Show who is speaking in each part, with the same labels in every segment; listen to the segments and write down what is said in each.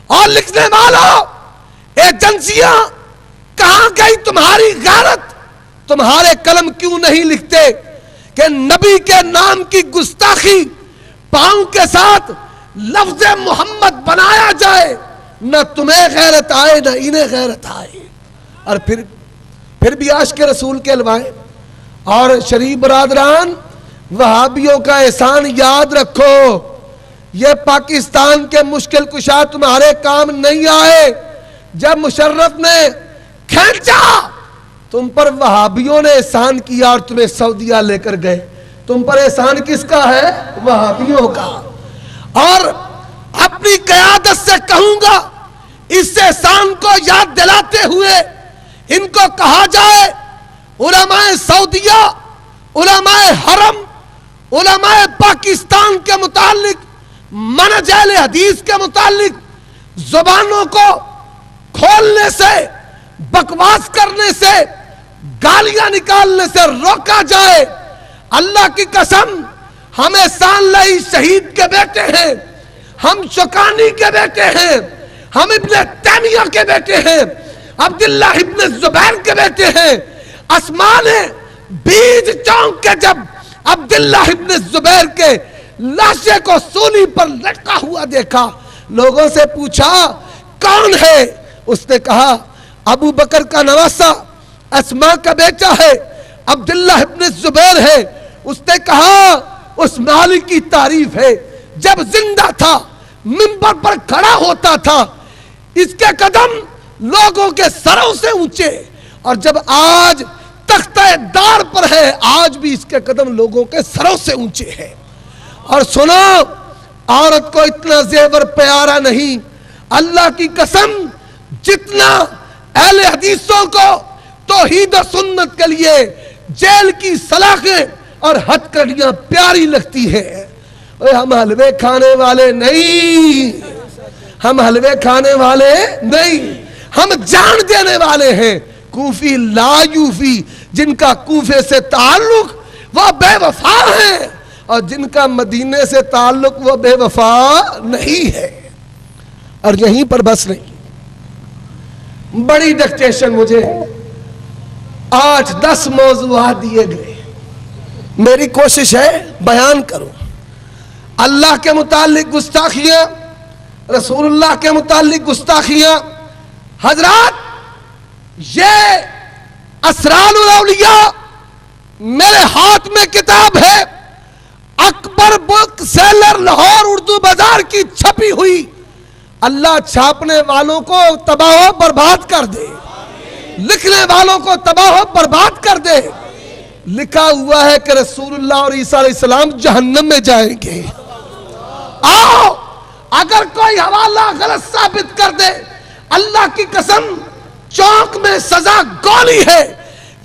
Speaker 1: اور لکھنے والوں ایجنسیاں کہاں گئی تمہاری غیرت؟ تمہارے قلم کیوں نہیں لکھتے کہ نبی کے نام کی گستاخی پاؤں کے ساتھ لفظ محمد بنایا جائے؟ نہ تمہیں غیرت آئے نہ انہیں غیرت آئے. اور پھر بھی عاشق رسول کے الوائے. اور شریف برادران، وہابیوں کا احسان یاد رکھو، یہ پاکستان کے مشکل کشا تمہارے کام نہیں آئے. جب مشرف نے کھینچا تم پر وہابیوں نے احسان کیا اور تمہیں سعودیہ لے کر گئے. تم پر احسان کس کا ہے؟ وہابیوں کا. اور اپنی قیادت سے کہوں گا، اس احسان کو یاد دلاتے ہوئے ان کو کہا جائے علماء سعودیہ، علماء حرم، علماء پاکستان کے متعلق، منہج اہل حدیث کے متعلق زبانوں کو کھولنے سے، بکواس کرنے سے، گالیاں نکالنے سے روکا جائے. اللہ کی قسم، ہم احسان اللہ شہید کے بیٹے ہیں، ہم شوکانی کے بیٹے ہیں، ہم ابن تیمیہ کے بیٹے ہیں، عبداللہ ابن زبیر کے بیٹے ہیں. اسمان بیج چونک کے جب عبداللہ ابن زبیر کے لاشے کو سولی پر لٹکا ہوا دیکھا، لوگوں سے پوچھا کون ہے؟ اس نے کہا ابو بکر کا نواسا، اسماء کا بیٹا ہے، عبداللہ ابن زبیر ہے. اس نے کہا اس مالک کی تعریف ہے، جب زندہ تھا منبر پر کھڑا ہوتا تھا اس کے قدم لوگوں کے سروں سے اونچے، اور جب آج تختہ دار پر ہے آج بھی اس کے قدم لوگوں کے سروں سے اونچے ہیں. اور سنو، عورت کو اتنا زیور پیارا نہیں. اللہ کی قسم، جتنا اہل حدیثوں کو توحید و سنت کے لیے جیل کی سلاخیں اور ہتھکڑیاں پیاری لگتی ہیں، ہم حلوے کھانے والے نہیں، ہم حلوے کھانے والے نہیں، ہم جان دینے والے ہیں. کوفی لا یوفی، جن کا کوفے سے تعلق وہ بے وفا ہیں، اور جن کا مدینے سے تعلق وہ بے وفا نہیں ہے. اور یہیں پر بس نہیں، بڑی ڈکٹیشن مجھے 8-10 موضوعات دیے گئے، میری کوشش ہے بیان کروں. اللہ کے متعلق گستاخیاں، رسول اللہ کے متعلق گستاخیاں. حضرات، یہ اسرار الاولیاء میرے ہاتھ میں کتاب ہے، اکبر بک سیلر لاہور اردو بازار کی چھپی ہوئی. اللہ چھاپنے والوں کو تباہ و برباد کر دے، لکھنے والوں کو تباہ و برباد کر دے. لکھا ہوا ہے کہ رسول اللہ اور عیسیٰ علیہ السلام جہنم میں جائیں گے. آؤ، اگر کوئی حوالہ غلط ثابت کر دے، اللہ کی قسم چوک میں سزا گولی ہے.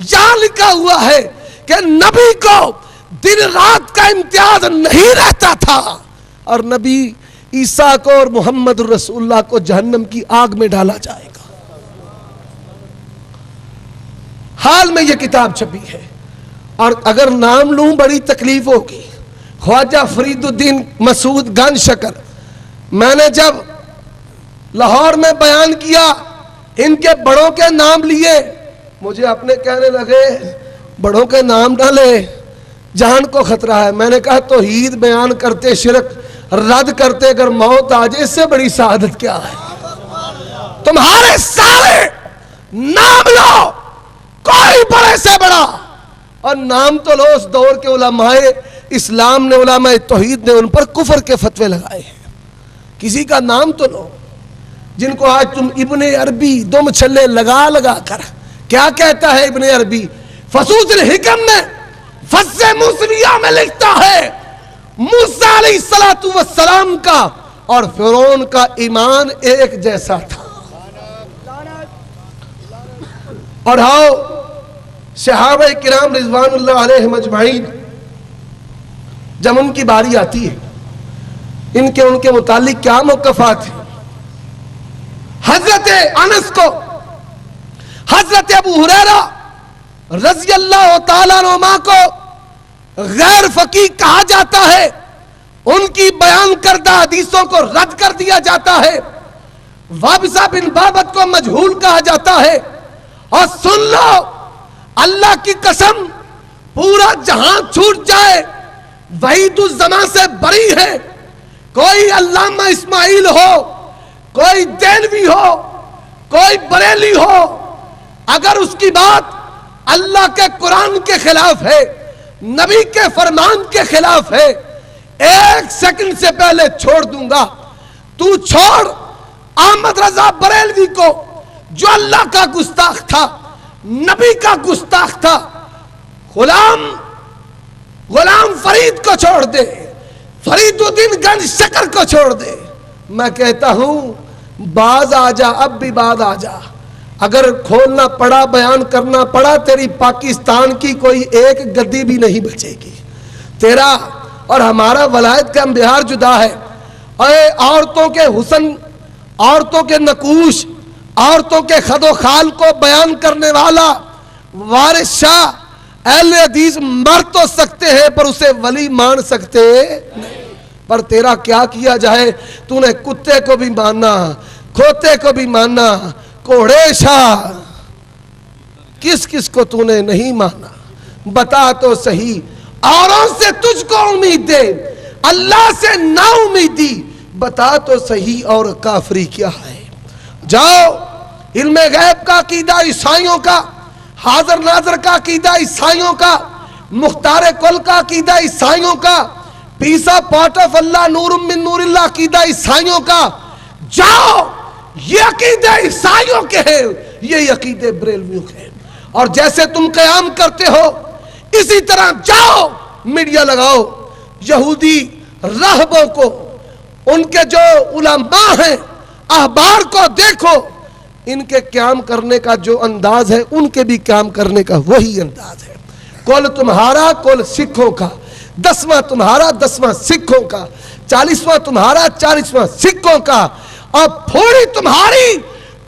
Speaker 1: یہاں لکھا ہوا ہے کہ نبی کو دن رات کا امتیاز نہیں رہتا تھا، اور نبی عیسیٰ کو اور محمد رسول اللہ کو جہنم کی آگ میں ڈالا جائے گا. حال میں یہ کتاب چھپی ہے، اور اگر نام لوں بڑی تکلیف ہوگی. خواجہ فرید الدین مسعود گنج شکر، میں نے جب لاہور میں بیان کیا، ان کے بڑوں کے نام لیے، مجھے اپنے کہنے لگے بڑوں کے نام نہ لے، جان کو خطرہ ہے. میں نے کہا توحید بیان کرتے شرک رد کرتے اگر موت آ جائے، اس سے بڑی سعادت کیا ہے؟ تمہارے سارے نام لو، کوئی بڑے سے بڑا، اور نام تو لو. اس دور کے علماء اسلام نے، علماء توحید نے ان پر کفر کے فتوے لگائے ہیں. کسی کا نام تو لو، جن کو آج تم ابن عربی دم چھلے لگا لگا کر. کیا کہتا ہے ابن عربی؟ فصوص الحکم میں فص موسویہ میں لکھتا ہے موسیٰ علیہ السلام کا اور فرعون کا ایمان ایک جیسا تھا. اور ہاؤ، صحابہ کرام رضوان اللہ علیہم اجمعین، جب ان کی باری آتی ہے، ان کے متعلق کیا موقفات ہیں. حضرت انس کو حضرت ابو ہریرہ رضی اللہ تعالیٰ عنہ کو غیر فقیہ کہا جاتا ہے، ان کی بیان کردہ حدیثوں کو رد کر دیا جاتا ہے. وابسہ بن بابت کو مجہول کہا جاتا ہے. اور سن لو اللہ کی قسم پورا جہاں چھوٹ جائے وحید الزمان سے بری ہے. کوئی علامہ اسماعیل ہو, کوئی دہلوی ہو, کوئی بریلی ہو, اگر اس کی بات اللہ کے قرآن کے خلاف ہے, نبی کے فرمان کے خلاف ہے, 1 سیکنڈ سے پہلے چھوڑ دوں گا. تو چھوڑ احمد رضا بریلوی کو جو اللہ کا گستاخ تھا, نبی کا گستاخ تھا. غلام فرید کو چھوڑ دے, فرید الدین گنج شکر کو چھوڑ دے. میں کہتا ہوں باز آ جا, اب بھی باز آ جا. اگر کھولنا پڑا, بیان کرنا پڑا, تیری پاکستان کی کوئی ایک گدی بھی نہیں بچے گی. تیرا اور ہمارا ولایت کا بہار جدا ہے. اے عورتوں کے حسن, عورتوں کے نقوش, عورتوں کے خد و خال کو بیان کرنے والا وارث شاہ اہل حدیث مر تو سکتے ہیں پر اسے ولی مان سکتے نہیں. پر تیرا کیا کیا جائے, تو نے کتے کو بھی ماننا, کھوتے کو بھی ماننا, کوڑے شاہ کس کس کو تو نے نہیں مانا. بتا تو صحیح, اوروں سے تجھ کو امید دے, اللہ سے نا امیدی. بتا تو صحیح اور کافری کیا ہے. جاؤ علم غیب کا عقیدہ عیسائیوں کا, حاضر ناظر کا عقیدہ عیسائیوں کا, مختار کل کا عقیدہ عیسائیوں کا, پیسا پارٹ آف اللہ نور من نور اللہ عقیدہ عیسائیوں کا. جاؤ یہ عقیدہ عیسائیوں کے ہیں, یہ عقیدے بریلویوں کے ہیں. اور جیسے تم قیام کرتے ہو اسی طرح جاؤ میڈیا لگاؤ, یہودی راہبوں کو, ان کے جو علماء ہیں احبار کو دیکھو, ان کے قیام کرنے کا جو انداز ہے ان کے بھی قیام کرنے کا وہی انداز ہے. کل تمہارا کل سکھوں کا, 10واں تمہارا 10واں سکھوں کا, 40واں تمہارا 40واں سکھوں کا, اور پھوڑی تمہاری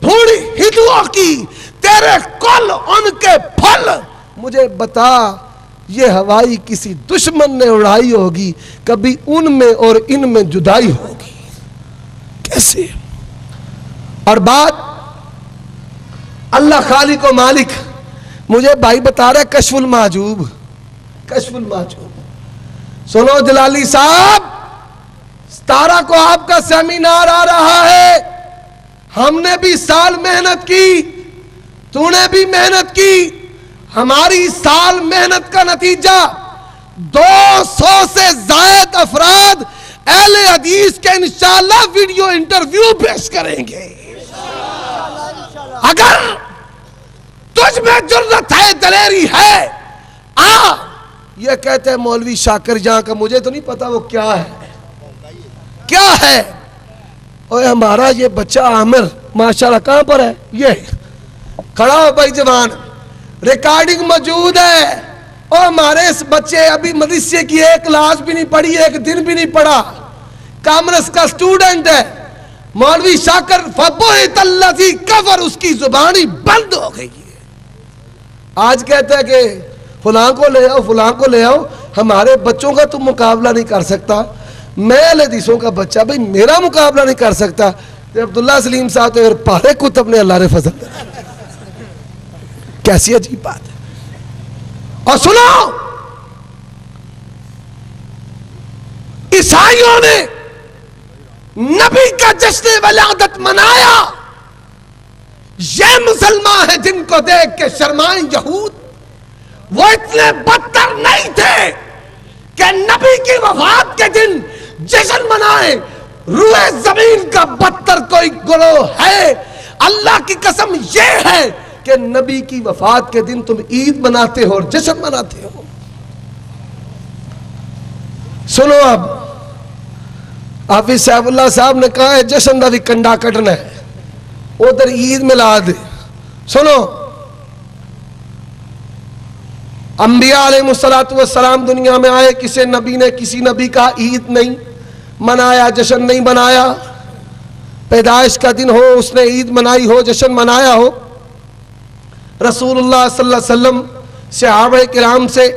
Speaker 1: پھوڑی ہندوؤں کی, تیرے کل ان کے پھل. مجھے بتا یہ ہوائی کسی دشمن نے اڑائی ہوگی, کبھی ان میں اور ان میں جدائی ہوگی کیسے؟ اور بات اللہ خالق و مالک, مجھے بھائی بتا رہا ہے کشف المحجوب, کشف المحجوب. سنو جلالی صاحب, 17 کو آپ کا سیمینار آ رہا ہے. ہم نے بھی سال محنت کی, تو نے بھی محنت کی. ہماری سال محنت کا نتیجہ 200 سے زائد افراد اہل حدیث کے انشاءاللہ ویڈیو انٹرویو پیش کریں گے. اگر تجھ میں جرت ہے, دلیری ہے, آ. یہ کہتے ہیں مولوی شاکر جہاں کا, مجھے تو نہیں پتا وہ کیا ہے, کیا ہے. اور ہمارا یہ بچہ عامر ماشاءاللہ کہاں پر ہے, یہ کھڑا ہو بھائی جوان, ریکارڈنگ موجود ہے. اور ہمارے اس بچے ابھی مدرسے کی ایک کلاس بھی نہیں پڑھی, ایک دن بھی نہیں پڑھا, کامرس کا سٹوڈنٹ ہے. مولوی شاکر فبہت الذی کفر, اس کی زبانی بند ہو گئی ہے. آج کہتا ہے کہ فلاں کو لے آؤ, فلاں کو لے آؤ. ہمارے بچوں کا تم مقابلہ نہیں کر سکتا. میں اہل حدیثوں کا بچہ, بھئی میرا مقابلہ نہیں کر سکتا. عبداللہ سلیم صاحب تو پارے کتب نے اللہ نے فضل دیا. کیسی عجیب بات ہے. اور سنو, عیسائیوں نے نبی کا جشن ولادت منایا. یہ مسلمان ہیں جن کو دیکھ کے شرمائیں یہود. وہ اتنے بدتر نہیں تھے کہ نبی کی وفات کے دن جشن منائے. روئے زمین کا بدتر کوئی گروہ ہے. اللہ کی قسم یہ ہے کہ نبی کی وفات کے دن تم عید مناتے ہو اور جشن مناتے ہو. سنو, اب حافظ صاحب اللہ صاحب نے کہا ہے جشن دا بھی کنڈا کٹنا ہے, ادھر عید میلاد. سنو, انبیاء علیہ السلام دنیا میں آئے, کسی نبی نے کسی نبی کا عید نہیں منایا, جشن نہیں منایا. پیدائش کا دن ہو اس نے عید منائی ہو, جشن منایا ہو. رسول اللہ صلی اللہ علیہ وسلم صحابہ کرام سے